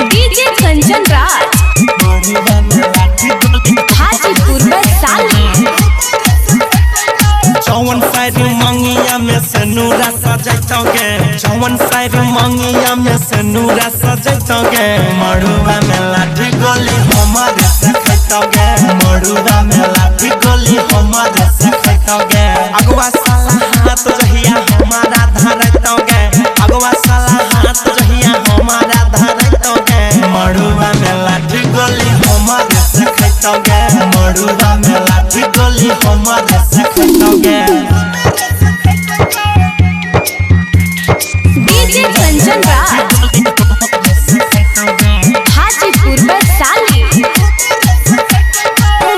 DJ Kanchan Raj Hajipur में साली चौवन साइड मंगिया में से नूरा सजैतोगे चौवन साइड मंगिया में से नूरा सजैतोगे मड़ुआ में लाठी गोली हमारे से खैतोगे मड़ुआ में लाठी गोली हमारे से खैतोगे अगवा साला हाथ जहिया हमारा धरैतोगे अगवा साला हाथ जहिया हमारा धरैतोगे मड़ुआ में लाठी गोली हमारे से खैतोगे मड़ुआ में लाठी गोली हमारे से खैतोगे डीजे कंचन राज हाजीपुर में साली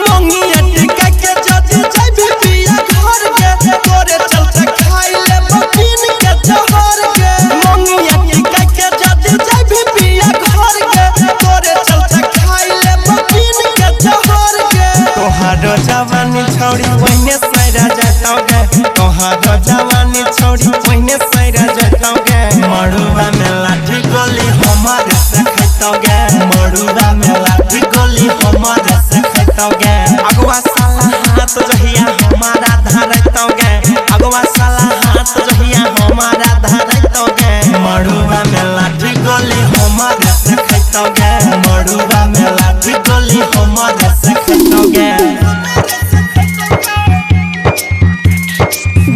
मंगिया टिका के जदी जाबी पिया घर के तोरे चलते खाई ले बकिन के जहर के मंगिया टिका के जदी जाबी पिया घर के तोरे चलते खाई ले बकिन के जहर के तोहारो जवानी छोड़ी ओइने सैरा जतोगे तोहारो जवानी छोड़ी ओइने सैरा जतोगे मड़ुआ में लाठी गोली हमारे से खैतोगे मड़ुआ में लाठी गोली हमारे से खैतोगे अगवा साला हाथ जहिया हमारा धरैतोगे अगवा साला हाथ जहिया हमारा धरैतोगे मड़ुआ में लाठी गोली हमारे से खैतोगे मड़ुआ में लाठी गोली हमारे से खैतोगे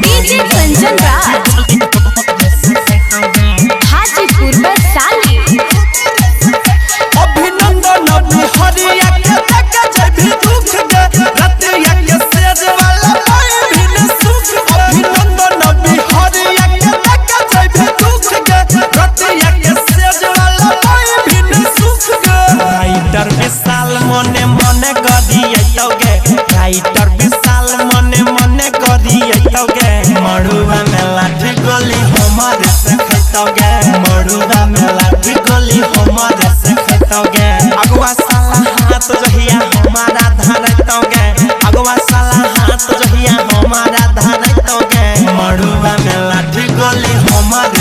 डीजे कंचन राज हाजीपुर में साली अभिनंदन हरिया के तक जभी दुख दे रतिया के सेज वाला पाए भी न सुख अभिनंदन हरिया के तक जभी दुख दे रतिया के सेज वाला पाए भी न सुख राइटर विशाल मने मने गरियतोगे राइटर विशाल मने मने गरियतोगे मड़ुआ में लाठी गोली हमारे से खैतोगे मड़ुआ में लाठी गोली हमारे से खैतोगे अगवा साला हाथ जहिया हमारा धरैतोगे अगवा साला हाथ जहिया हमारा धरैतोगे मड़ुआ में लाठी गोली हमारे